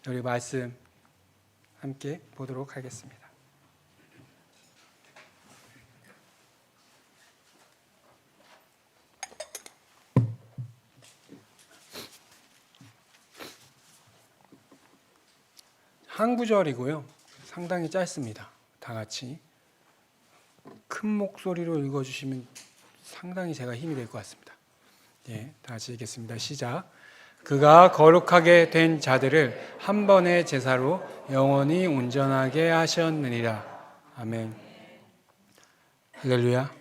우리 말씀 함께 보도록 하겠습니다. 한 구절이고요. 상당히 짧습니다. 다 같이 큰 목소리로 읽어주시면 상당히 제가 힘이 될 것 같습니다. 다 같이 읽겠습니다. 시작. 그가 거룩하게 된 자들을 한 번의 제사로 영원히 온전하게 하셨느니라. 아멘. 할렐루야.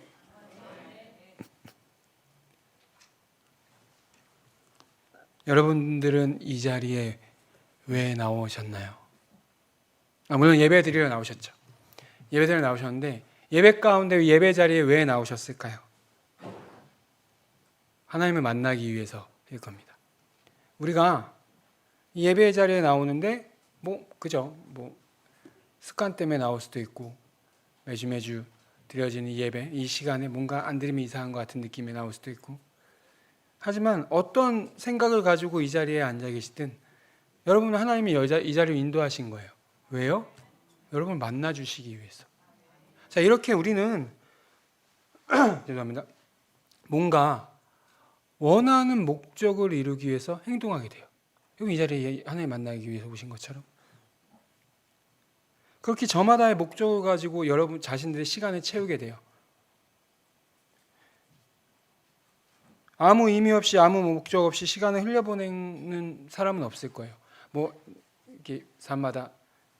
여러분들은 이 자리에 왜 나오셨나요? 물론 예배 드리러 나오셨죠. 예배 드리러 나오셨는데 예배 가운데 예배 자리에 왜 나오셨을까요? 하나님을 만나기 위해서일 겁니다. 우리가 예배 자리에 나오는데 그죠? 습관 때문에 나올 수도 있고 매주 드려지는 예배 이 시간에 뭔가 안 드리면 이상한 것 같은 느낌이 나올 수도 있고, 하지만 어떤 생각을 가지고 이 자리에 앉아 계시든 여러분은 하나님이 이 자리를 인도하신 거예요. 왜요? 여러분을 만나 주시기 위해서. 자, 이렇게 우리는 죄송합니다. 뭔가 원하는 목적을 이루기 위해서 행동하게 돼요. 여기 이 자리에 하나님 만나기 위해서 오신 것처럼. 그렇게 저마다의 목적을 가지고 여러분 자신들의 시간을 채우게 돼요. 아무 의미 없이 아무 목적 없이 시간을 흘려보내는 사람은 없을 거예요. 이렇게 삶마다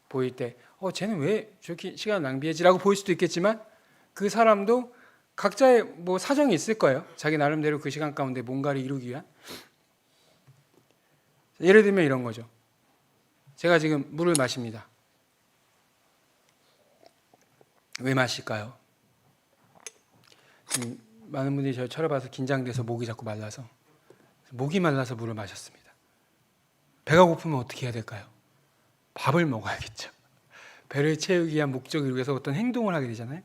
보일 때 쟤는 왜 저렇게 시간을 낭비하지라고 보일 수도 있겠지만 그 사람도 각자의 사정이 있을 거예요. 자기 나름대로 그 시간 가운데 뭔가를 이루기 위한. 예를 들면 이런 거죠. 제가 지금 물을 마십니다. 왜 마실까요? 많은 분들이 저를 쳐다봐서 긴장돼서 목이 자꾸 말라서 물을 마셨습니다. 배가 고프면 어떻게 해야 될까요? 밥을 먹어야겠죠. 배를 채우기 위한 목적을 위해서 어떤 행동을 하게 되잖아요.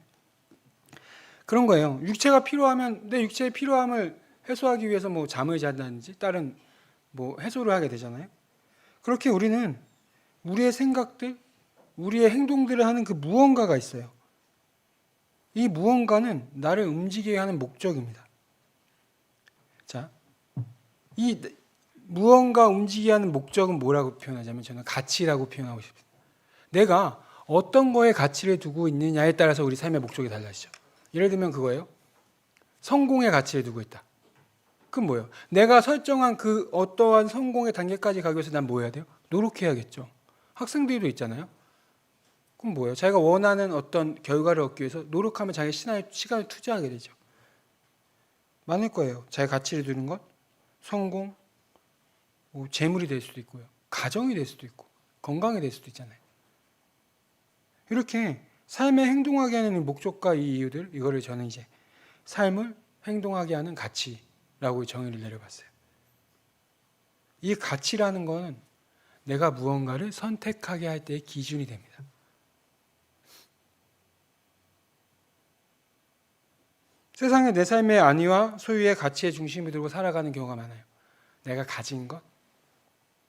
그런 거예요. 육체가 필요하면 내 육체의 필요함을 해소하기 위해서 잠을 잔다든지 다른 해소를 하게 되잖아요. 그렇게 우리는 우리의 생각들, 우리의 행동들을 하는 그 무언가가 있어요. 이 무언가는 나를 움직이게 하는 목적입니다. 자, 이 무언가 움직이게 하는 목적은 뭐라고 표현하자면 저는 가치라고 표현하고 싶습니다. 내가 어떤 거에 가치를 두고 있느냐에 따라서 우리 삶의 목적이 달라지죠. 예를 들면 그거예요. 성공에 가치를 두고 있다. 그건 뭐예요? 내가 설정한 그 어떠한 성공의 단계까지 가기 위해서 난 뭐 해야 돼요? 노력해야겠죠. 학생들도 있잖아요. 그럼 뭐예요? 자기가 원하는 어떤 결과를 얻기 위해서 노력하면 자기 시간을 투자하게 되죠. 많을 거예요. 자기 가치를 두는 것, 성공, 재물이 될 수도 있고요. 가정이 될 수도 있고, 건강이 될 수도 있잖아요. 이렇게 삶에 행동하게 하는 목적과 이 이유들, 이거를 저는 이제 삶을 행동하게 하는 가치라고 정의를 내려봤어요. 이 가치라는 거는 내가 무언가를 선택하게 할 때의 기준이 됩니다. 세상에 내 삶의 안위와 소유의 가치의 중심을 두고 살아가는 경우가 많아요. 내가 가진 것,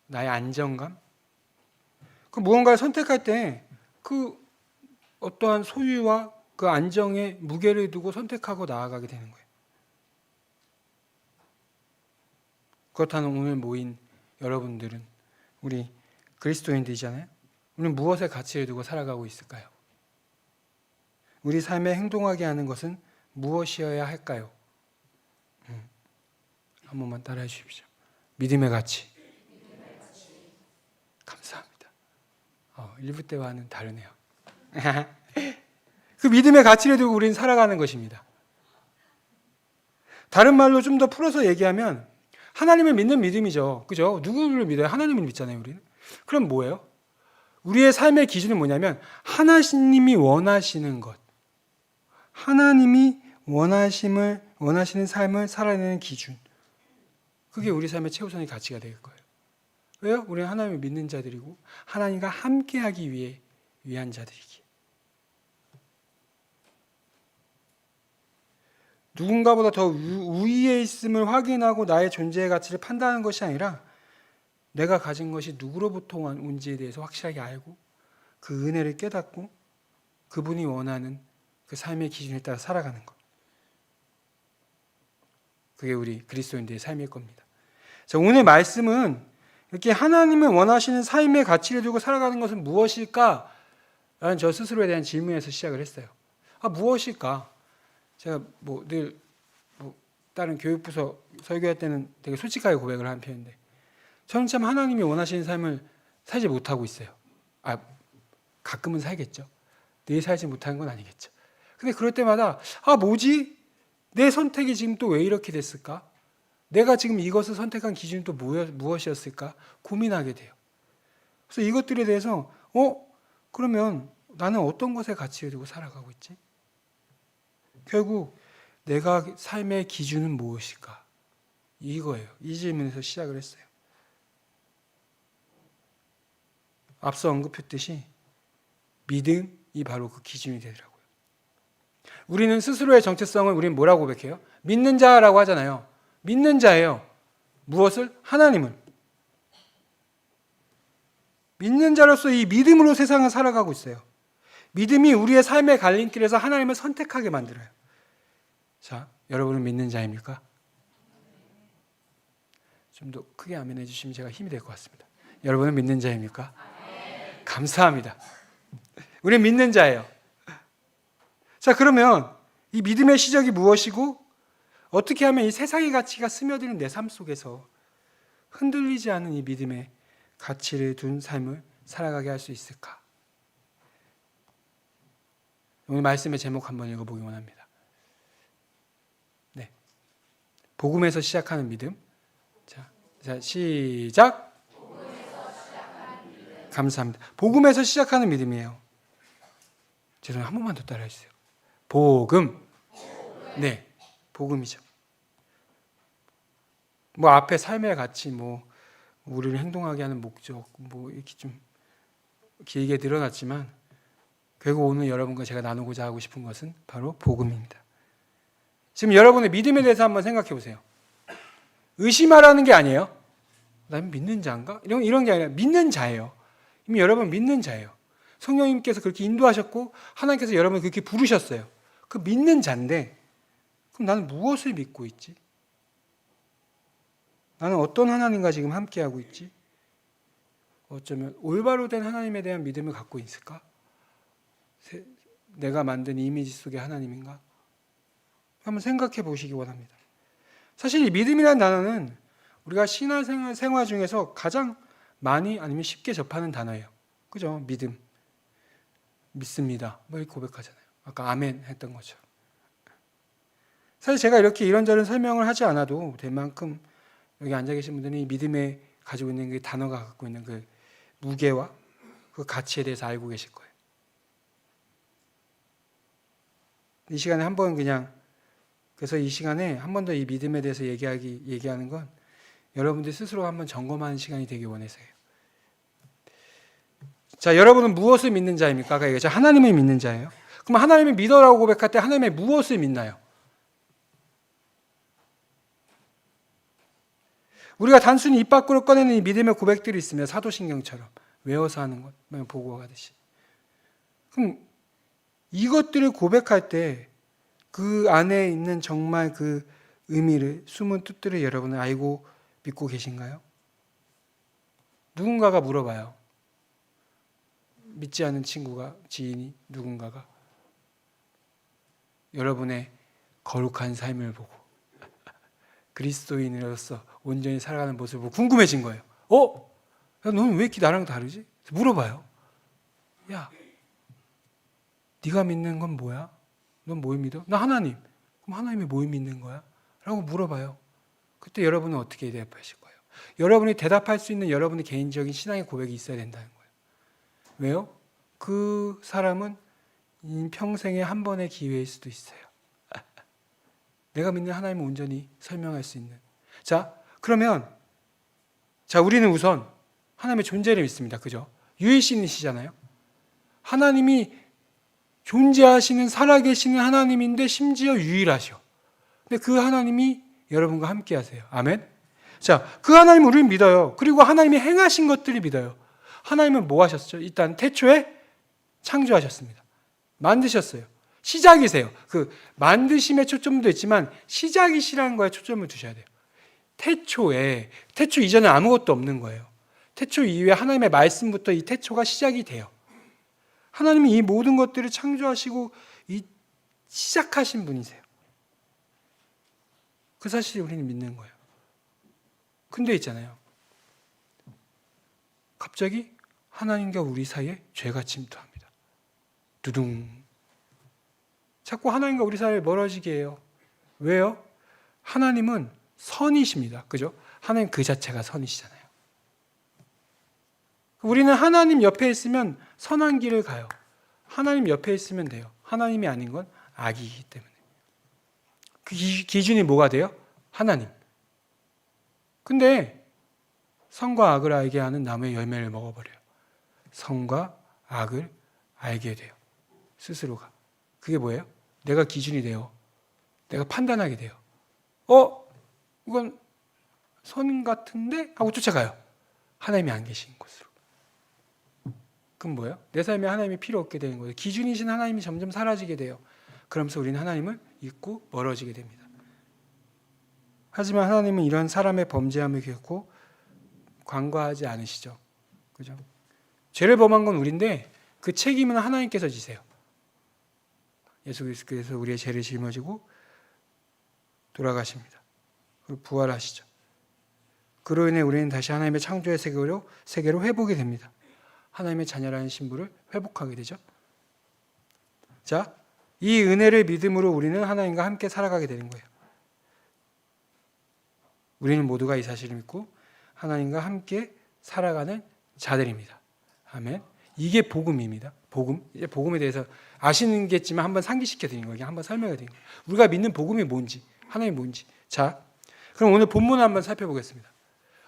나의 안정감. 그 무언가를 선택할 때 그 어떠한 소유와 그 안정에 무게를 두고 선택하고 나아가게 되는 거예요. 그렇다면 오늘 모인 여러분들은 우리 그리스도인들이잖아요. 우리는 무엇에 가치를 두고 살아가고 있을까요? 우리 삶에 행동하게 하는 것은 무엇이어야 할까요? 한 번만 따라해 주십시오. 믿음의 가치. 감사합니다. 1부 때와는 다르네요. 그 믿음의 가치를 두고 우리는 살아가는 것입니다. 다른 말로 좀 더 풀어서 얘기하면 하나님을 믿는 믿음이죠. 그죠? 누구를 믿어요? 하나님을 믿잖아요, 우리는. 그럼 뭐예요? 우리의 삶의 기준은 뭐냐면 하나님이 원하시는 것. 하나님이 원하시는 삶을 살아내는 기준. 그게 우리 삶의 최우선의 가치가 될 거예요. 왜요? 우리는 하나님을 믿는 자들이고 하나님과 함께하기 위한 자들이기에. 누군가보다 더 우위에 있음을 확인하고 나의 존재의 가치를 판단하는 것이 아니라 내가 가진 것이 누구로부터 온지에 대해서 확실하게 알고 그 은혜를 깨닫고 그분이 원하는 그 삶의 기준에 따라 살아가는 것. 그게 우리 그리스도인들의 삶일 겁니다. 자, 오늘 말씀은 이렇게 하나님을 원하시는 삶의 가치를 두고 살아가는 것은 무엇일까? 라는 저 스스로에 대한 질문에서 시작을 했어요. 무엇일까? 제가 늘 다른 교육부서 설교할 때는 되게 솔직하게 고백을 하는 편인데 저는 참 하나님이 원하시는 삶을 살지 못하고 있어요. 가끔은 살겠죠. 늘 살지 못하는 건 아니겠죠. 근데 그럴 때마다 뭐지? 내 선택이 지금 또 왜 이렇게 됐을까? 내가 지금 이것을 선택한 기준이 또 무엇이었을까? 고민하게 돼요. 그래서 이것들에 대해서 그러면 나는 어떤 것에 가치를 두고 살아가고 있지? 결국 내가 삶의 기준은 무엇일까? 이거예요. 이 질문에서 시작을 했어요. 앞서 언급했듯이 믿음이 바로 그 기준이 되더라고요. 우리는 스스로의 정체성을 우리는 뭐라고 고백해요? 믿는 자라고 하잖아요. 믿는 자예요. 무엇을? 하나님을. 믿는 자로서 이 믿음으로 세상을 살아가고 있어요. 믿음이 우리의 삶의 갈림길에서 하나님을 선택하게 만들어요. 자, 여러분은 믿는 자입니까? 좀 더 크게 아멘해 주시면 제가 힘이 될 것 같습니다. 여러분은 믿는 자입니까? 감사합니다. 우리는 믿는 자예요. 자, 그러면 이 믿음의 시작이 무엇이고 어떻게 하면 이 세상의 가치가 스며드는 내 삶 속에서 흔들리지 않은 이 믿음의 가치를 둔 삶을 살아가게 할 수 있을까? 오늘 말씀의 제목 한번 읽어보기 원합니다. 네, 복음에서 시작하는 믿음. 자, 시작. 감사합니다. 복음에서 시작하는 믿음이에요. 죄송해요. 한 번만 더 따라해 주세요. 복음. 네, 복음이죠. 앞에 삶의 가치, 우리를 행동하게 하는 목적, 이렇게 좀 길게 늘어났지만 결국 오늘 여러분과 제가 나누고자 하고 싶은 것은 바로 복음입니다. 지금 여러분의 믿음에 대해서 한번 생각해 보세요. 의심하라는 게 아니에요. 난 믿는 자인가? 이런 게 아니라 믿는 자예요. 이미 여러분 믿는 자예요. 성령님께서 그렇게 인도하셨고 하나님께서 여러분을 그렇게 부르셨어요. 그 믿는 자인데 그럼 나는 무엇을 믿고 있지? 나는 어떤 하나님과 지금 함께하고 있지? 어쩌면 올바로 된 하나님에 대한 믿음을 갖고 있을까? 내가 만든 이미지 속의 하나님인가? 한번 생각해 보시기 원합니다. 사실 이 믿음이라는 단어는 우리가 신앙생활 생활 중에서 가장 많이 아니면 쉽게 접하는 단어예요. 그죠? 믿음. 믿습니다. 이렇게 고백하잖아요. 아까 아멘 했던 것처럼. 사실 제가 이렇게 이런저런 설명을 하지 않아도 될 만큼 여기 앉아 계신 분들은 이 믿음에 가지고 있는 그 단어가 갖고 있는 그 무게와 그 가치에 대해서 알고 계실 거예요. 이 시간에 한번 그래서 이 시간에 한 번 더 이 믿음에 대해서 얘기하는 건 여러분들 스스로 한번 점검하는 시간이 되기 원해서요. 자, 여러분은 무엇을 믿는 자입니까? 아까 얘기했죠. 하나님을 믿는 자예요. 그럼 하나님을 믿어라고 고백할 때 하나님의 무엇을 믿나요? 우리가 단순히 입 밖으로 꺼내는 이 믿음의 고백들이 있으면 사도신경처럼 외워서 하는 것, 보고 가듯이. 그럼 이것들을 고백할 때 그 안에 있는 정말 그 의미를, 숨은 뜻들을 여러분은 알고 믿고 계신가요? 누군가가 물어봐요. 믿지 않는 친구가, 지인이, 누군가가 여러분의 거룩한 삶을 보고 그리스도인으로서 온전히 살아가는 모습을 보고 궁금해진 거예요. 야, 너는 왜 이렇게 나랑 다르지? 물어봐요. 야, 네가 믿는 건 뭐야? 넌 뭘 믿어? 나 하나님. 그럼 하나님이 뭘 믿는 거야? 라고 물어봐요. 그때 여러분은 어떻게 대답하실 거예요? 여러분이 대답할 수 있는 여러분의 개인적인 신앙의 고백이 있어야 된다는 거예요. 왜요? 그 사람은 평생에 한 번의 기회일 수도 있어요. 내가 믿는 하나님을 온전히 설명할 수 있는. 자, 그러면 우리는 우선 하나님의 존재를 믿습니다. 그죠? 유일신이시잖아요. 하나님이 존재하시는 살아계시는 하나님인데 심지어 유일하셔. 근데 그 하나님이 여러분과 함께 하세요. 아멘. 자, 그 하나님을 우리는 믿어요. 그리고 하나님이 행하신 것들을 믿어요. 하나님은 뭐 하셨죠? 일단 태초에 창조하셨습니다. 만드셨어요. 시작이세요. 그 만드심에 초점도 있지만 시작이시라는 거에 초점을 두셔야 돼요. 태초 이전에 아무것도 없는 거예요. 태초 이후에 하나님의 말씀부터 이 태초가 시작이 돼요. 하나님이 이 모든 것들을 창조하시고 시작하신 분이세요. 그 사실을 우리는 믿는 거예요. 근데 있잖아요. 갑자기 하나님과 우리 사이에 죄가 침투합니다. 두둥. 자꾸 하나님과 우리 사이에 멀어지게 해요. 왜요? 하나님은 선이십니다. 그죠? 하나님 그 자체가 선이시잖아요. 우리는 하나님 옆에 있으면 선한 길을 가요. 하나님 옆에 있으면 돼요. 하나님이 아닌 건 악이기 때문에. 그 기준이 뭐가 돼요? 하나님. 근데 선과 악을 알게 하는 나무의 열매를 먹어버려요. 선과 악을 알게 돼요. 스스로가. 그게 뭐예요? 내가 기준이 돼요. 내가 판단하게 돼요. 이건 선 같은데? 하고 쫓아가요. 하나님이 안 계신 곳으로. 그럼 뭐예요? 내 삶에 하나님이 필요 없게 되는 거예요. 기준이신 하나님이 점점 사라지게 돼요. 그러면서 우리는 하나님을 잊고 멀어지게 됩니다. 하지만 하나님은 이런 사람의 범죄함을 결코 간과하지 않으시죠. 그죠? 죄를 범한 건 우리인데 그 책임은 하나님께서 지세요. 예수 그리스도께서 우리의 죄를 짊어지고 돌아가십니다. 그리고 부활하시죠. 그로 인해 우리는 다시 하나님의 창조의 세계로 회복이 됩니다. 하나님의 자녀라는 신분을 회복하게 되죠. 자, 이 은혜를 믿음으로 우리는 하나님과 함께 살아가게 되는 거예요. 우리는 모두가 이 사실을 믿고 하나님과 함께 살아가는 자들입니다. 아멘. 이게 복음입니다. 복음. 이제 복음에 대해서 아시는겠지만 한번 상기시켜 드리는 거예요. 한번 설명해 드리는 거예요. 우리가 믿는 복음이 뭔지, 하나님이 뭔지. 자, 그럼 오늘 본문을 한번 살펴보겠습니다.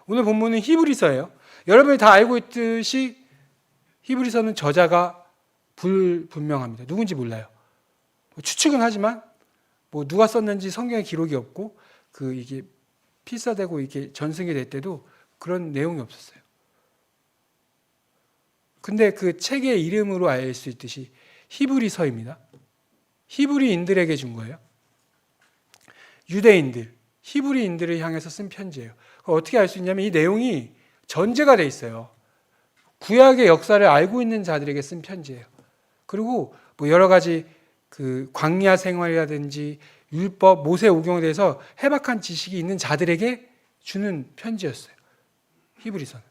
오늘 본문은 히브리서예요. 여러분이 다 알고 있듯이 히브리서는 저자가 불분명합니다. 누군지 몰라요. 추측은 하지만 누가 썼는지 성경에 기록이 없고 이게 필사되고 이게 전승이 될 때도 그런 내용이 없었어요. 근데 그 책의 이름으로 알 수 있듯이 히브리서입니다. 히브리인들에게 준 거예요. 유대인들, 히브리인들을 향해서 쓴 편지예요. 어떻게 알 수 있냐면 이 내용이 전제가 돼 있어요. 구약의 역사를 알고 있는 자들에게 쓴 편지예요. 그리고 여러 가지 그 광야 생활이라든지 율법, 모세 오경에 대해서 해박한 지식이 있는 자들에게 주는 편지였어요. 히브리서는.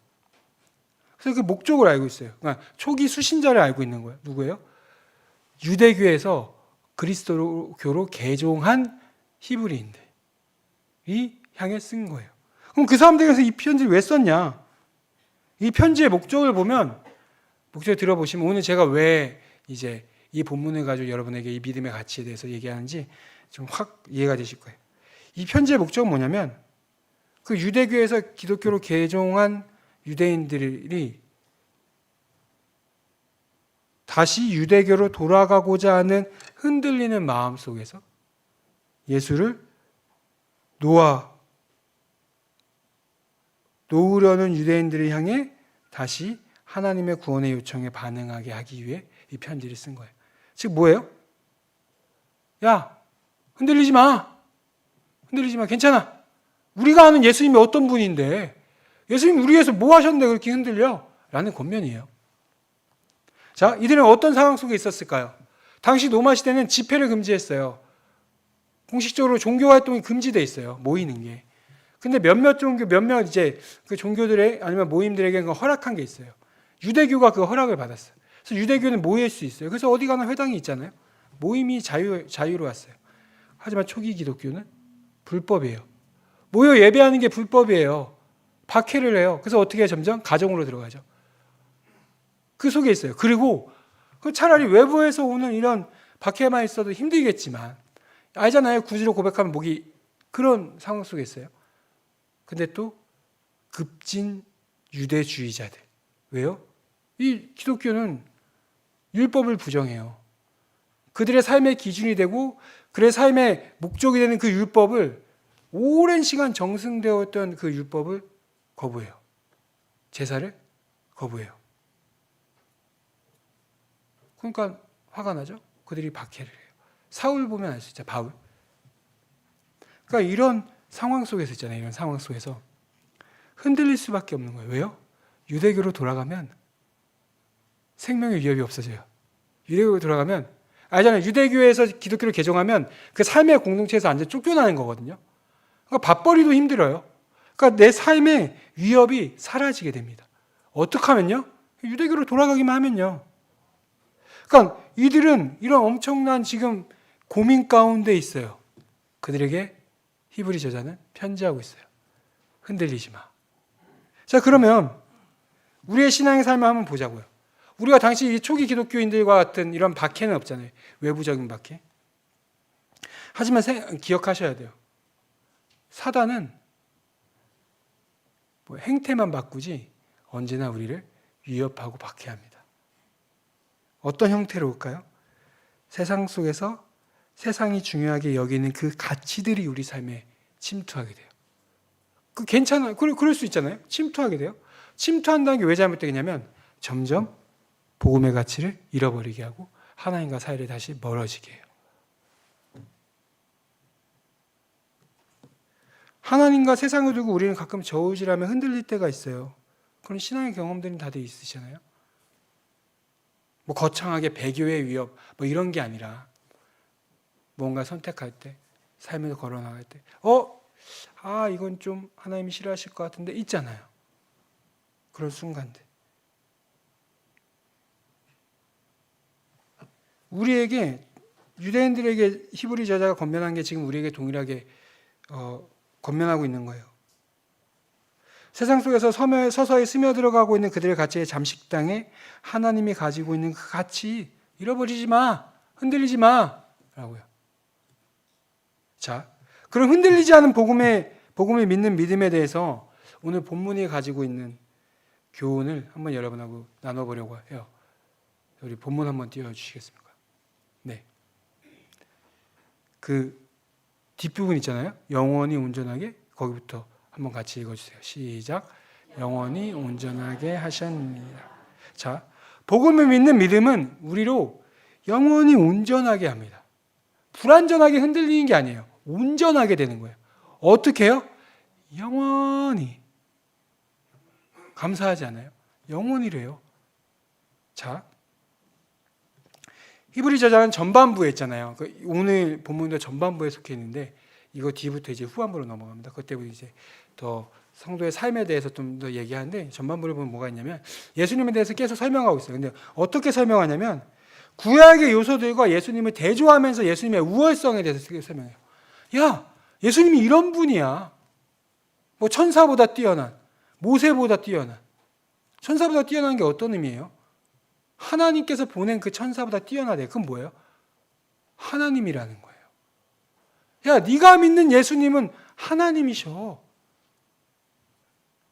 그래서 그 목적을 알고 있어요. 그러니까 초기 수신자를 알고 있는 거예요. 누구예요? 유대교에서 그리스도교로 개종한 히브리인들이 향해 쓴 거예요. 그럼 그 사람들에게서 이 편지를 왜 썼냐? 이 편지의 목적을 보면, 목적을 들어보시면 오늘 제가 왜 이제 이 본문을 가지고 여러분에게 이 믿음의 가치에 대해서 얘기하는지 좀 확 이해가 되실 거예요. 이 편지의 목적은 뭐냐면 그 유대교에서 기독교로 개종한 유대인들이 다시 유대교로 돌아가고자 하는 흔들리는 마음 속에서 예수를 놓으려는 유대인들을 향해 다시 하나님의 구원의 요청에 반응하게 하기 위해 이 편지를 쓴 거예요. 즉 뭐예요? 야, 흔들리지 마. 흔들리지 마. 괜찮아. 우리가 아는 예수님이 어떤 분인데 예수님 우리 위해서 뭐 하셨는데 그렇게 흔들려? 라는 권면이에요. 자, 이들은 어떤 상황 속에 있었을까요? 당시 로마 시대는 집회를 금지했어요. 공식적으로 종교 활동이 금지돼 있어요. 모이는 게. 근데 몇몇 이제 그 종교들의 아니면 모임들에게 허락한 게 있어요. 유대교가 그 허락을 받았어요. 그래서 유대교는 모일 수 있어요. 그래서 어디 가나 회당이 있잖아요. 모임이 자유로웠어요. 하지만 초기 기독교는 불법이에요. 모여 예배하는 게 불법이에요. 박해를 해요. 그래서 어떻게 점점 가정으로 들어가죠. 그 속에 있어요. 그리고 차라리 외부에서 오는 이런 박해만 있어도 힘들겠지만 알잖아요. 구주로 고백하면 목이 그런 상황 속에 있어요. 근데 또 급진 유대주의자들. 왜요? 이 기독교는 율법을 부정해요. 그들의 삶의 기준이 되고 그들의 삶의 목적이 되는 그 율법을 오랜 시간 정승되었던 그 율법을 거부해요. 제사를 거부해요. 그러니까 화가 나죠. 그들이 박해를 해요. 사울 보면 알 수 있죠. 바울. 그러니까 이런 상황 속에서 있잖아요. 이런 상황 속에서 흔들릴 수밖에 없는 거예요. 왜요? 유대교로 돌아가면 생명의 위협이 없어져요. 유대교로 돌아가면 알잖아요. 유대교에서 기독교를 개종하면 그 삶의 공동체에서 완전 쫓겨나는 거거든요. 그러니까 밥벌이도 힘들어요. 그러니까 내 삶의 위협이 사라지게 됩니다. 어떻게 하면요? 유대교로 돌아가기만 하면요. 그러니까 이들은 이런 엄청난 지금 고민 가운데 있어요. 그들에게 히브리 저자는 편지하고 있어요. 흔들리지 마. 자, 그러면 우리의 신앙의 삶을 한번 보자고요. 우리가 당시 이 초기 기독교인들과 같은 이런 박해는 없잖아요. 외부적인 박해. 하지만 기억하셔야 돼요. 사단은 뭐 행태만 바꾸지 언제나 우리를 위협하고 박해합니다. 어떤 형태로 올까요? 세상 속에서 세상이 중요하게 여기는 그 가치들이 우리 삶에 침투하게 돼요. 괜찮아요. 그럴 수 있잖아요. 침투하게 돼요. 침투한다는 게 왜 잘못되겠냐면 점점 복음의 가치를 잃어버리게 하고 하나님과 사이를 다시 멀어지게 해요. 하나님과 세상을 두고 우리는 가끔 저울질하며 흔들릴 때가 있어요. 그런 신앙의 경험들은 다들 있으시잖아요. 뭐 거창하게 배교의 위협 뭐 이런 게 아니라 뭔가 선택할 때, 삶에서 걸어나갈 때 이건 좀 하나님이 싫어하실 것 같은데 있잖아요. 그런 순간들. 우리에게 유대인들에게 히브리 저자가 권면한 게 지금 우리에게 동일하게 권면하고 있는 거예요. 세상 속에서 서서히 스며들어가고 있는 그들의 가치의 잠식당에 하나님이 가지고 있는 그 가치 잃어버리지 마, 흔들리지 마 라고요. 자, 그럼 흔들리지 않은 복음을 믿는 믿음에 대해서 오늘 본문이 가지고 있는 교훈을 한번 여러분하고 나눠보려고 해요. 우리 본문 한번 띄워주시겠습니까? 네. 그 뒷부분 있잖아요. 영원히 온전하게 거기부터 한번 같이 읽어주세요. 시작. 영원히 온전하게 하셨느니라. 자, 복음을 믿는 믿음은 우리로 영원히 온전하게 합니다. 불완전하게 흔들리는 게 아니에요. 온전하게 되는 거예요. 어떻게 해요? 영원히. 감사하지 않아요? 영원히래요. 자, 히브리 저자는 전반부에 있잖아요. 오늘 본문도 전반부에 속해 있는데 이거 뒤부터 이제 후반부로 넘어갑니다. 그때부터 이제 더 성도의 삶에 대해서 좀 더 얘기하는데 전반부를 보면 뭐가 있냐면 예수님에 대해서 계속 설명하고 있어요. 근데 어떻게 설명하냐면 구약의 요소들과 예수님을 대조하면서 예수님의 우월성에 대해서 설명해요. 야, 예수님이 이런 분이야. 뭐 천사보다 뛰어난, 모세보다 뛰어난. 천사보다 뛰어난 게 어떤 의미예요? 하나님께서 보낸 그 천사보다 뛰어나대. 그건 뭐예요? 하나님이라는 거예요. 야, 네가 믿는 예수님은 하나님이셔.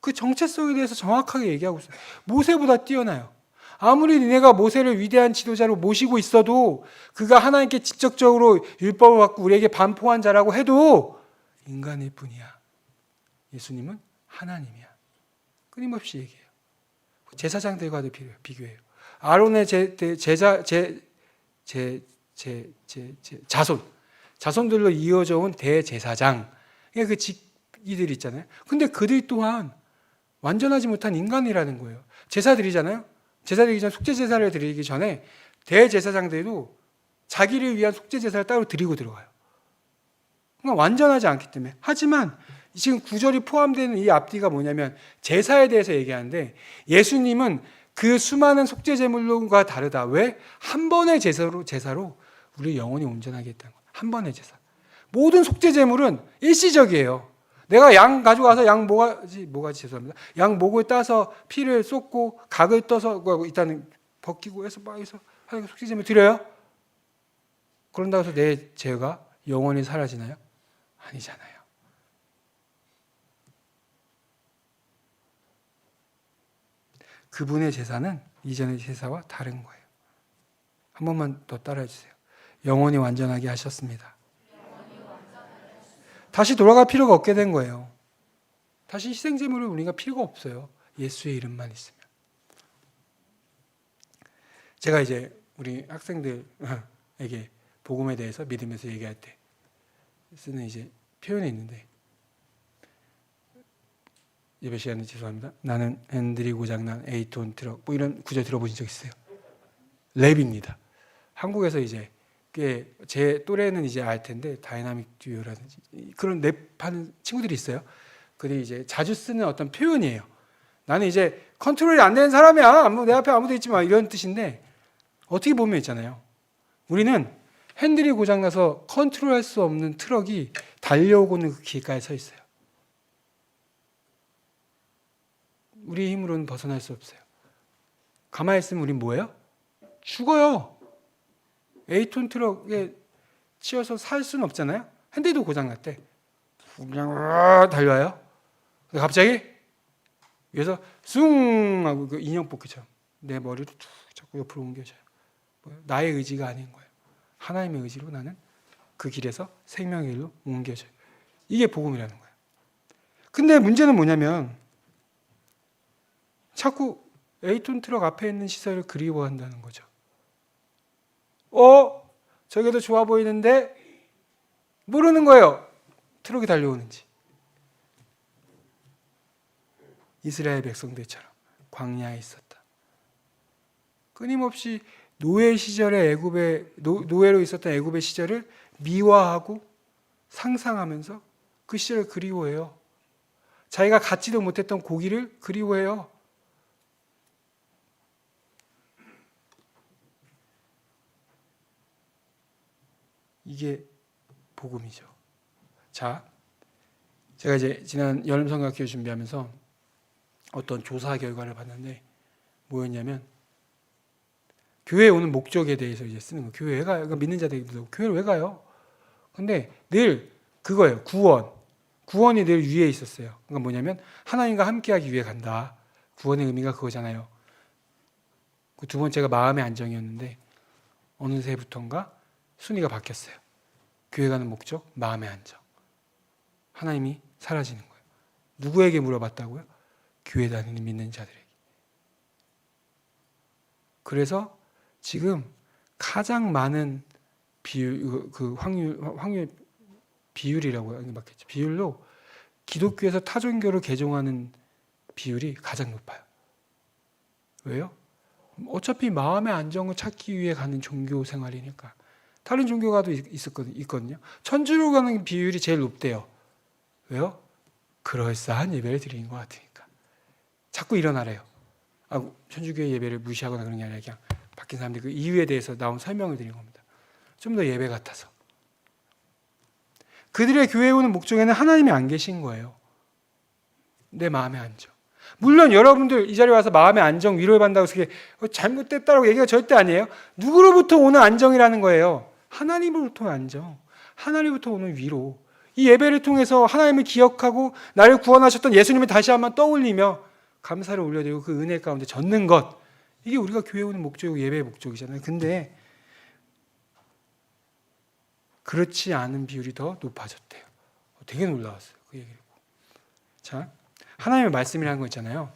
그 정체성에 대해서 정확하게 얘기하고 있어요. 모세보다 뛰어나요. 아무리 니네가 모세를 위대한 지도자로 모시고 있어도 그가 하나님께 직접적으로 율법을 받고 우리에게 반포한 자라고 해도 인간일 뿐이야. 예수님은 하나님이야. 끊임없이 얘기해요. 제사장들과도 비교해요. 아론의 자손들로 이어져 온 대제사장. 그 직위들 있잖아요. 근데 그들 또한 완전하지 못한 인간이라는 거예요. 제사 드리잖아요. 제사 드리기 전 속죄 제사를 드리기 전에 대제사장들도 자기를 위한 속죄 제사를 따로 드리고 들어가요. 그러니까 완전하지 않기 때문에. 하지만 지금 구절이 포함되는 이 앞뒤가 뭐냐면 제사에 대해서 얘기하는데 예수님은 그 수많은 속죄 제물과 다르다. 왜? 한 번의 제사로 우리 영혼이 온전하게 했다는 거예요. 한 번의 제사. 모든 속죄 제물은 일시적이에요. 내가 양 가져가서 양 모가지 죄송합니다. 양 목을 따서 피를 쏟고 각을 떠서 일단은 벗기고 해서 막 해서 속죄 제물 드려요. 그런다고 해서 내 죄가 영원히 사라지나요? 아니잖아요. 그분의 제사는 이전의 제사와 다른 거예요. 한 번만 더 따라해 주세요. 영원히 완전하게 하셨습니다. 다시 돌아갈 필요가 없게 된 거예요. 다시 희생제물을 우리가 필요가 없어요. 예수의 이름만 있으면. 제가 이제 우리 학생들에게 복음에 대해서 믿음에서 얘기할 때 쓰는 이제 표현이 있는데, 예배 시간에 죄송합니다. 나는 핸들이 고장난 8톤 트럭, 뭐 이런 구절 들어보신 적 있어요? 랩입니다. 한국에서 이제 꽤 제 또래는 이제 알 텐데 다이나믹 듀오라든지 그런 랩하는 친구들이 있어요. 그들이 이제 자주 쓰는 어떤 표현이에요. 나는 이제 컨트롤이 안 되는 사람이야. 내 앞에 아무도 있지 마. 이런 뜻인데, 어떻게 보면 있잖아요. 우리는 핸들이 고장나서 컨트롤할 수 없는 트럭이 달려오고는 그 길가에 서 있어요. 우리의 힘으로는 벗어날 수 없어요. 가만히 있으면 우린 뭐예요? 죽어요. 8톤 트럭에 치여서 살 수는 없잖아요. 핸들도 고장났대. 그냥 달려와요. 근데 갑자기 위에서 숭 하고 그 인형 뽑기처럼 내 머리를 툭 자꾸 옆으로 옮겨줘요. 나의 의지가 아닌 거예요. 하나님의 의지로 나는 그 길에서 생명의 길로 옮겨져요. 이게 복음이라는 거예요. 근데 문제는 뭐냐면 자꾸 8톤 트럭 앞에 있는 시설을 그리워한다는 거죠. 저게 더 좋아 보이는데 모르는 거예요. 트럭이 달려오는지. 이스라엘 백성들처럼 광야에 있었다. 끊임없이 노예 시절의 노예로 있었던 애굽의 시절을 미화하고 상상하면서 그 시절을 그리워해요. 자기가 갖지도 못했던 고기를 그리워해요. 이게 복음이죠. 자, 제가 이제 지난 여름 성경학교 준비하면서 어떤 조사 결과를 봤는데 뭐였냐면, 교회에 오는 목적에 대해서 이제 쓰는 거예요. 교회 왜 가요? 그러니까 믿는 자들도 교회를 왜 가요? 근데 늘 그거예요. 구원이 늘 위에 있었어요. 그러니까 뭐냐면 하나님과 함께하기 위해 간다. 구원의 의미가 그거잖아요. 그 두 번째가 마음의 안정이었는데 어느새부턴가 순위가 바뀌었어요. 교회 가는 목적, 마음의 안정. 하나님이 사라지는 거예요. 누구에게 물어봤다고요? 교회 다니는 믿는 자들에게. 그래서 지금 가장 많은 비율, 그 확률 비율이라고 맞겠죠. 비율로 기독교에서 타종교를 개종하는 비율이 가장 높아요. 왜요? 어차피 마음의 안정을 찾기 위해 가는 종교 생활이니까. 다른 종교가도 있거든요. 천주교 가는 비율이 제일 높대요. 왜요? 그럴싸한 예배를 드리는 것 같으니까. 자꾸 일어나래요. 천주교의 예배를 무시하거나 그런 게 아니라 그냥 바뀐 사람들이 그 이유에 대해서 나온 설명을 드리는 겁니다. 좀 더 예배 같아서. 그들의 교회에 오는 목적에는 하나님이 안 계신 거예요. 내 마음의 안정. 물론 여러분들 이 자리에 와서 마음의 안정, 위로를 받는다고 해서 잘못됐다고 얘기가 절대 아니에요. 누구로부터 오는 안정이라는 거예요. 하나님으로부터 오는 안정, 하나님으로부터 오는 위로. 이 예배를 통해서 하나님을 기억하고 나를 구원하셨던 예수님을 다시 한번 떠올리며 감사를 올려드리고 그 은혜 가운데 젖는 것, 이게 우리가 교회에 오는 목적이고 예배의 목적이잖아요. 근데 그렇지 않은 비율이 더 높아졌대요. 되게 놀라웠어요. 그 얘기를 보고. 자, 하나님의 말씀이라는 거 있잖아요.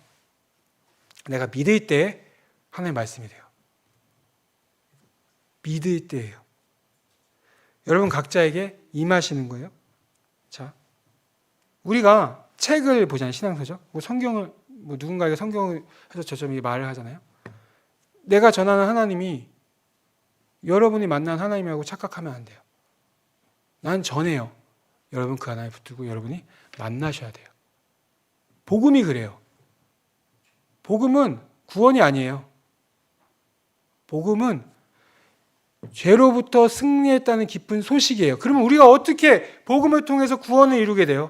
내가 믿을 때 하나님의 말씀이 돼요. 믿을 때예요. 여러분 각자에게 임하시는 거예요. 자, 우리가 책을 보잖아요. 신앙서적. 성경을 누군가에게 성경을 해서 저처럼 말을 하잖아요. 내가 전하는 하나님이 여러분이 만난 하나님이라고 착각하면 안 돼요. 난 전해요. 여러분 그 하나에 붙들고 여러분이 만나셔야 돼요. 복음이 그래요. 복음은 구원이 아니에요. 복음은 죄로부터 승리했다는 기쁜 소식이에요. 그러면 우리가 어떻게 복음을 통해서 구원을 이루게 돼요?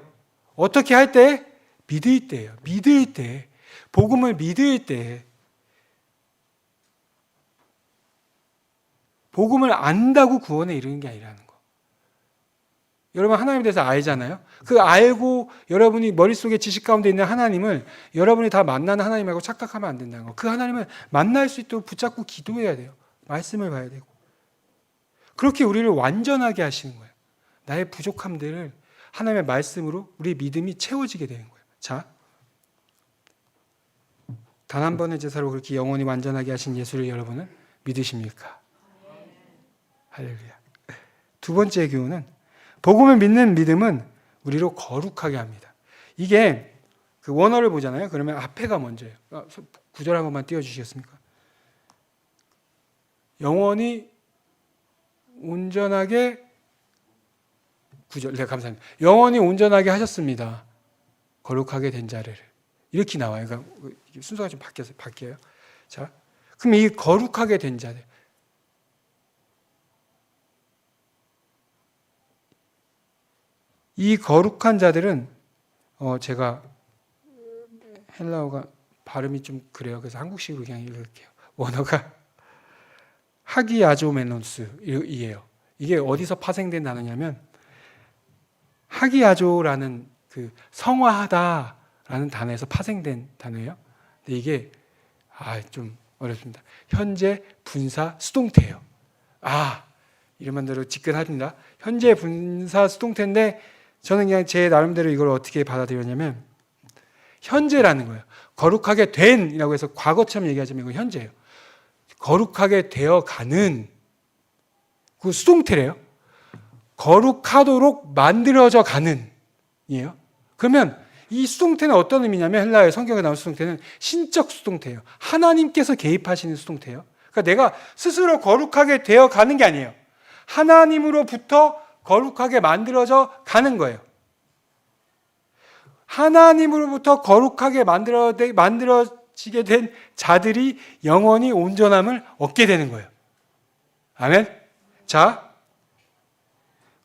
어떻게 할 때? 믿을 때예요. 믿을 때. 복음을 믿을 때. 복음을 안다고 구원에 이르는 게 아니라는 거. 여러분 하나님에 대해서 알잖아요. 그 알고 여러분이 머릿속에 지식 가운데 있는 하나님을 여러분이 다 만나는 하나님이라고 착각하면 안 된다는 거. 그 하나님을 만날 수 있도록 붙잡고 기도해야 돼요. 말씀을 봐야 되고. 그렇게 우리를 완전하게 하시는 거예요. 나의 부족함들을 하나님의 말씀으로 우리 믿음이 채워지게 되는 거예요. 자, 단 한 번의 제사로 그렇게 영원히 완전하게 하신 예수를 여러분은 믿으십니까? 할렐루야. 두 번째 교훈은 복음을 믿는 믿음은 우리로 거룩하게 합니다. 이게 그 원어를 보잖아요. 그러면 앞에가 먼저예요. 구절 한 번만 띄워주시겠습니까? 영원히 온전하게 네, 감사합니다. 영원히 온전하게 하셨습니다. 거룩하게 된 자를. 이렇게 나와요. 그러니까 순서가 좀 바뀌어요. 자, 그럼 이 거룩하게 된 자들. 이 거룩한 자들은 제가 헬라어가 발음이 좀 그래요. 그래서 한국식으로 그냥 읽을게요. 원어가 하기야조메노스이에요. 이게 어디서 파생된 단어냐면 하기야조라는 그 성화하다라는 단어에서 파생된 단어예요. 근데 이게 좀 어렵습니다. 현재 분사 수동태예요. 이름만 대로 직근합니다. 현재 분사 수동태인데 저는 그냥 제 나름대로 이걸 어떻게 받아들였냐면 현재라는 거예요. 거룩하게 된이라고 해서 과거처럼 얘기하자면 이건 현재예요. 거룩하게 되어가는 그 수동태래요. 거룩하도록 만들어져 가는 이에요. 그러면 이 수동태는 어떤 의미냐면 헬라어의 성경에 나온 수동태는 신적 수동태예요. 하나님께서 개입하시는 수동태예요. 그러니까 내가 스스로 거룩하게 되어가는 게 아니에요. 하나님으로부터 거룩하게 만들어져 가는 거예요. 하나님으로부터 거룩하게 만들어지게 된 자들이 영원히 온전함을 얻게 되는 거예요. 아멘? 자,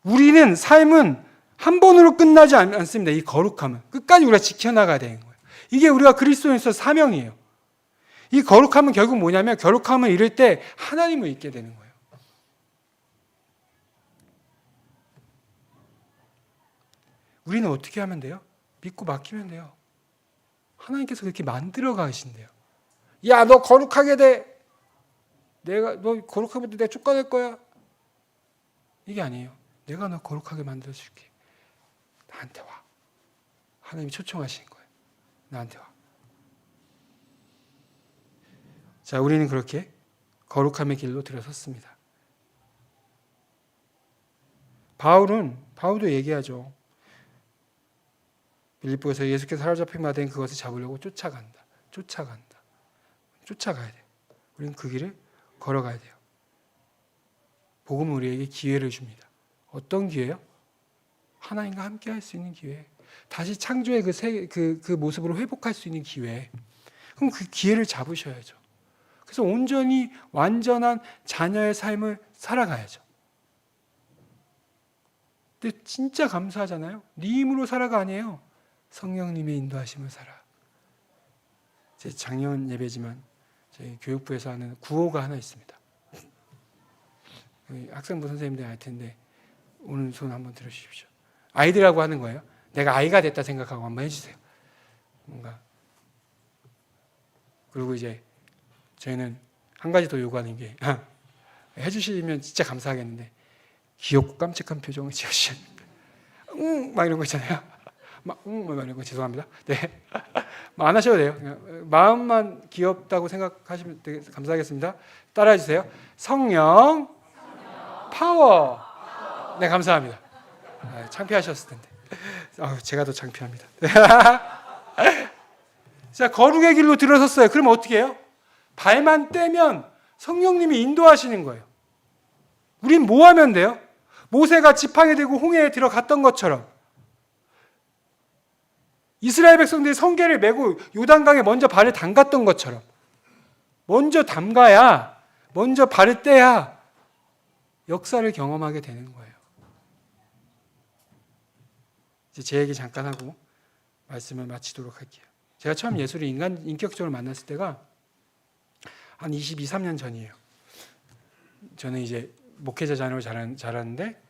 우리는 삶은 한 번으로 끝나지 않습니다. 이 거룩함은 끝까지 우리가 지켜나가야 되는 거예요. 이게 우리가 그리스도인으로서 사명이에요. 이 거룩함은 결국 뭐냐면 거룩함을 이룰 때 하나님을 잊게 되는 거예요. 우리는 어떻게 하면 돼요? 믿고 맡기면 돼요. 하나님께서 그렇게 만들어 가신대요. 야, 너 거룩하게 돼. 너 거룩하면 내가 쫓아낼 거야. 이게 아니에요. 내가 너 거룩하게 만들어 줄게. 나한테 와. 하나님이 초청하신 거예요. 나한테 와. 자, 우리는 그렇게 거룩함의 길로 들어섰습니다. 바울도 얘기하죠. 빌립보에서 예수께서 사로잡힌 된 그것을 잡으려고 쫓아간다. 쫓아가야 돼요. 우리는 그 길을 걸어가야 돼요. 복음은 우리에게 기회를 줍니다. 어떤 기회요? 하나님과 함께 할 수 있는 기회. 다시 창조의 그 모습으로 회복할 수 있는 기회. 그럼 그 기회를 잡으셔야죠. 그래서 온전히 완전한 자녀의 삶을 살아가야죠. 근데 진짜 감사하잖아요. 네 힘으로 살아가 아니에요. 성령님의 인도하심을 살아. 제 작년 예배지만 저희 교육부에서 하는 구호가 하나 있습니다. 학생부 선생님들 알 텐데 오늘 손 한번 들어주십시오. 아이들하고 하는 거예요. 내가 아이가 됐다 생각하고 한번 해주세요. 뭔가. 그리고 이제 저희는 한 가지 더 요구하는 게 해주시면 진짜 감사하겠는데 귀엽고 깜찍한 표정을 지어주셔야 됩니다. 막 이런 거 있잖아요. 막 이런 거 죄송합니다. 네, 안 하셔도 돼요. 그냥 마음만 귀엽다고 생각하시면 되게 감사하겠습니다. 따라해 주세요. 성령 파워. 네, 감사합니다. 창피하셨을 텐데. 제가 더 창피합니다. 자, 거룩의 길로 들어섰어요. 그럼 어떻게 해요? 발만 떼면 성령님이 인도하시는 거예요. 우린 뭐 하면 돼요? 모세가 지팡이 들고 홍해에 들어갔던 것처럼 이스라엘 백성들이 성궤를 메고 요단강에 먼저 발을 담갔던 것처럼 먼저 담가야, 먼저 발을 떼야 역사를 경험하게 되는 거예요. 이제 제 얘기 잠깐 하고 말씀을 마치도록 할게요. 제가 처음 예수를 인격적으로 만났을 때가 한 22, 3년 전이에요. 저는 이제 목회자 자녀로 자랐는데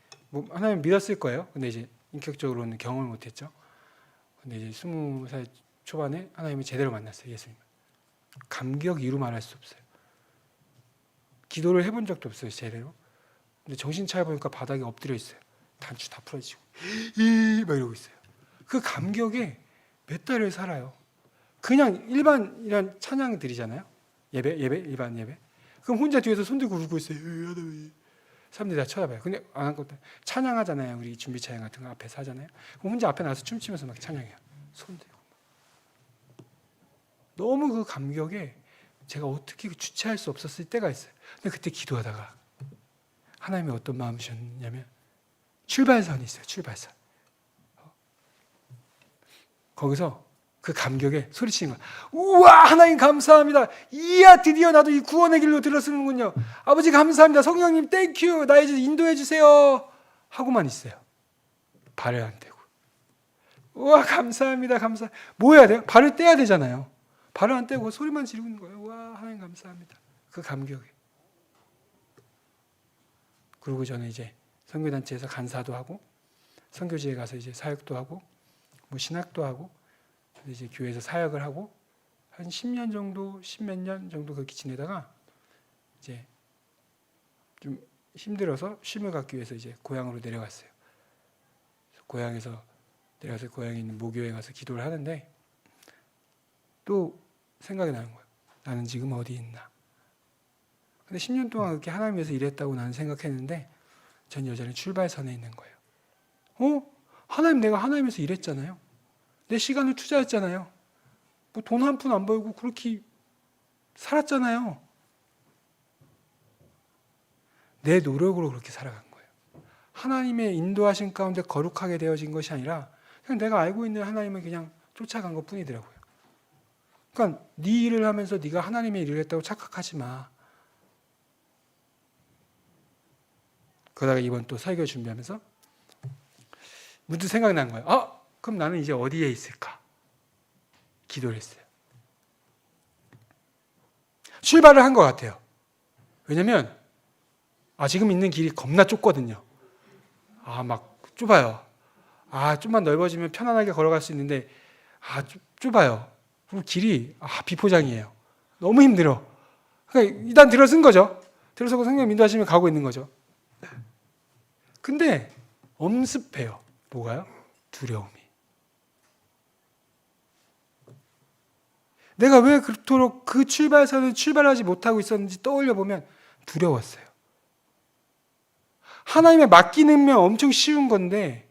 하나님 믿었을 거예요. 근데 이제 인격적으로는 경험을 못했죠. 근데 이제 20살 초반에 하나님을 제대로 만났어요. 예수님. 감격 이루 말할 수 없어요. 기도를 해본 적도 없어요. 제대로. 근데 정신 차려보니까 바닥에 엎드려 있어요. 단추 다 풀어지고 막 이러고 있어요. 그 감격에 몇 달을 살아요. 그냥 일반이란 찬양 드리잖아요. 일반 예배. 그럼 혼자 뒤에서 손 들고 울고 있어요. 사람들이 다 쳐다봐요. 근데 안 한 것도 찬양하잖아요. 우리 준비 찬양 같은 거 앞에서 하잖아요. 그럼 혼자 앞에 나서 춤추면서 막 찬양해요. 손 들고. 너무 그 감격에 제가 어떻게 주체할 수 없었을 때가 있어요. 근데 그때 기도하다가 하나님이 어떤 마음 주셨냐면 출발선이 있어요. 출발선. 거기서 그 감격에 소리치는 거야. 우와, 하나님 감사합니다. 이야, 드디어 나도 이 구원의 길로 들어서는군요. 아버지 감사합니다. 성령님 땡큐. 나 이제 인도해 주세요. 하고만 있어요. 발을 안 떼고. 우와, 감사합니다. 뭐 해야 돼요? 발을 떼야 되잖아요. 발을 안 떼고 소리만 지르는 거예요. 우와, 하나님 감사합니다. 그 감격에. 그리고 저는 이제 선교단체에서 간사도 하고 선교지에 가서 이제 사역도 하고 뭐 신학도 하고 이제 교회에서 사역을 하고 한 10년 정도, 10몇 년 정도 그렇게 지내다가 이제 좀 힘들어서 쉼을 갖기 위해서 이제 고향으로 내려갔어요. 고향에서 내려가서 고향에 있는 모교에 가서 기도를 하는데 또 생각이 나는 거예요. 나는 지금 어디 있나? 근데 10년 동안 그렇게 하나님 위해서 일했다고 나는 생각했는데 전 여전히 출발선에 있는 거예요. 하나님, 내가 하나님에서 일했잖아요. 내 시간을 투자했잖아요. 뭐 돈 한 푼 안 벌고 그렇게 살았잖아요. 내 노력으로 그렇게 살아간 거예요. 하나님의 인도하신 가운데 거룩하게 되어진 것이 아니라 그냥 내가 알고 있는 하나님을 그냥 쫓아간 것 뿐이더라고요. 그러니까 네 일을 하면서 네가 하나님의 일을 했다고 착각하지 마. 그러다가 이번 또 설교 준비하면서 문득 생각난 거예요. 그럼 나는 이제 어디에 있을까? 기도를 했어요. 출발을 한 것 같아요. 왜냐면 지금 있는 길이 겁나 좁거든요. 막 좁아요. 좀만 넓어지면 편안하게 걸어갈 수 있는데 좁아요. 그리고 길이 비포장이에요. 너무 힘들어. 그러니까 일단 들어선 거죠. 들어서고 성령 인도하시면 가고 있는 거죠. 근데 엄습해요. 뭐가요? 두려움이. 내가 왜 그토록 그 출발선을 출발하지 못하고 있었는지 떠올려 보면 두려웠어요. 하나님의 맡기는 엄청 쉬운 건데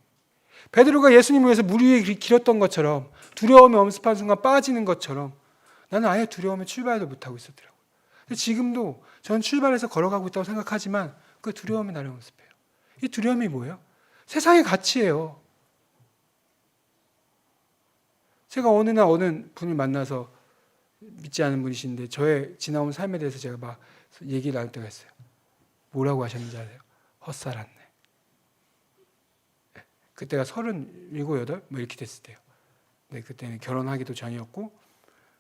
베드로가 예수님을 위해서 물 위에 길었던 것처럼 두려움에 엄습한 순간 빠지는 것처럼 나는 아예 두려움에 출발도 못하고 있었더라고요. 근데 지금도 저는 출발해서 걸어가고 있다고 생각하지만 그 두려움이 나를 엄습해요. 이 두려움이 뭐예요? 세상의 가치예요. 제가 어느 날 어느 분을 만나서 믿지 않은 분이신데 저의 지나온 삶에 대해서 제가 막 얘기를 나눌 때가 있어요. 뭐라고 하셨는지 아세요? 헛살았네. 그때가 37, 8 뭐 이렇게 됐을 때요. 네, 그때는 결혼하기도 전이었고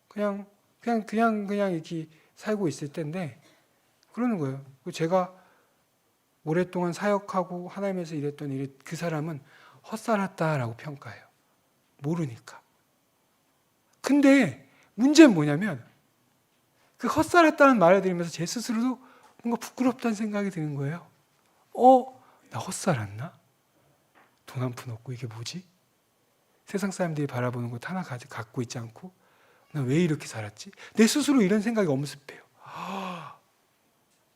그냥 이렇게 살고 있을 때인데 그러는 거예요. 제가 오랫동안 사역하고 하나님에서 일했던 그 사람은 헛살았다라고 평가해요. 모르니까. 근데 문제는 뭐냐면 그 헛살았다는 말을 들으면서 제 스스로도 뭔가 부끄럽다는 생각이 드는 거예요. 나 헛살았나? 돈 한 푼 없고 이게 뭐지? 세상 사람들이 바라보는 것 하나 갖고 있지 않고 나 왜 이렇게 살았지? 내 스스로 이런 생각이 엄습해요.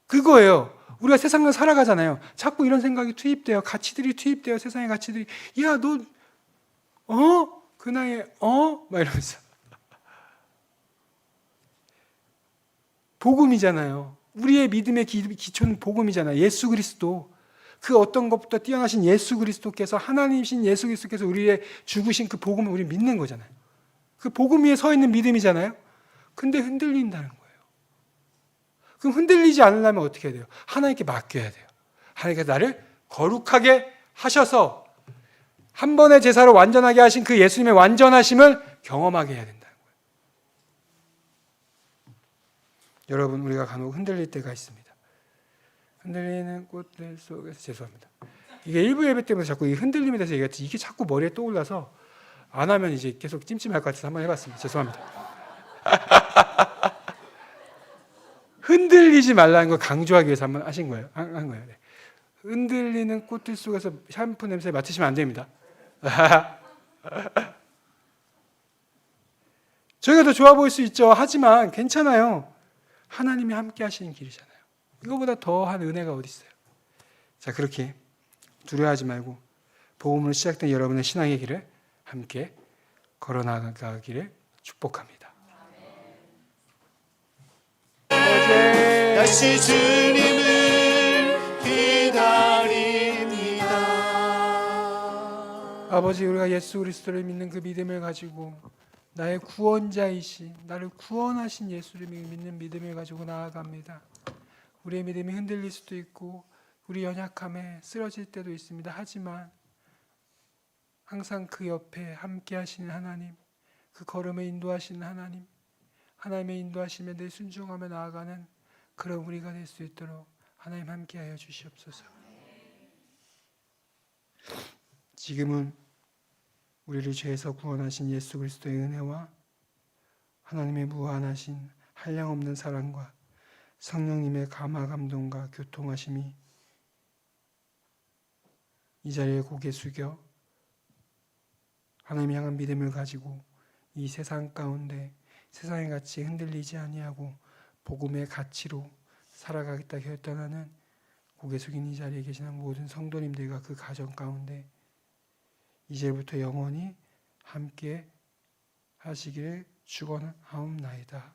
그거예요. 우리가 세상을 살아가잖아요. 자꾸 이런 생각이 투입돼요. 가치들이 투입돼요. 세상의 가치들이. 야, 너 그 나이에 막 이러면서. 복음이잖아요. 우리의 믿음의 기초는 복음이잖아요. 예수 그리스도. 그 어떤 것보다 뛰어나신 예수 그리스도께서 하나님이신 예수 그리스도께서 우리의 죽으신 그 복음을 우리 믿는 거잖아요. 그 복음 위에 서 있는 믿음이잖아요. 근데 흔들린다는 거예요. 그럼 흔들리지 않으려면 어떻게 해야 돼요? 하나님께 맡겨야 돼요. 하나님께서 나를 거룩하게 하셔서 한 번의 제사로 완전하게 하신 그 예수님의 완전하심을 경험하게 해야 된다는 거예요. 여러분, 우리가 간혹 흔들릴 때가 있습니다. 흔들리는 꽃들 속에서 죄송합니다. 이게 일부 예배 때문에 자꾸 이 흔들림에 대해서 얘기했지 이게 자꾸 머리에 떠올라서 안 하면 이제 계속 찜찜할 것 같아서 한번 해봤습니다. 죄송합니다. 흔들리지 말라는 걸 강조하기 위해서 한번 하신 거예요. 한 거예요. 네. 흔들리는 꽃들 속에서 샴푸 냄새 맡으시면 안 됩니다. 저희가 더 좋아 보일 수 있죠. 하지만 괜찮아요. 하나님이 함께 하시는 길이잖아요. 이거보다 더한 은혜가 어디 있어요. 자, 그렇게 두려워하지 말고 복음으로 시작된 여러분의 신앙의 길을 함께 걸어나가기를 축복합니다. 다시 주님을 기다립니다. 아버지, 우리가 예수 그리스도를 믿는 그 믿음을 가지고 나의 구원자이신 나를 구원하신 예수를 믿는 믿음을 가지고 나아갑니다. 우리의 믿음이 흔들릴 수도 있고 우리 연약함에 쓰러질 때도 있습니다. 하지만 항상 그 옆에 함께 하시는 하나님, 그 걸음을 인도하시는 하나님, 하나님의 인도하심에 늘 순종하며 나아가는 그런 우리가 될 수 있도록 하나님 함께하여 주시옵소서. 지금은 우리를 죄에서 구원하신 예수 그리스도의 은혜와 하나님의 무한하신 한량없는 사랑과 성령님의 감화 감동과 교통하심이 이 자리에 고개 숙여 하나님 향한 믿음을 가지고 이 세상 가운데 세상의 가치 흔들리지 아니하고 복음의 가치로 살아가겠다 결단하는 고개 숙인 이 자리에 계시는 모든 성도님들과 그 가정 가운데 이제부터 영원히 함께 하시기를 축원하옵나이다.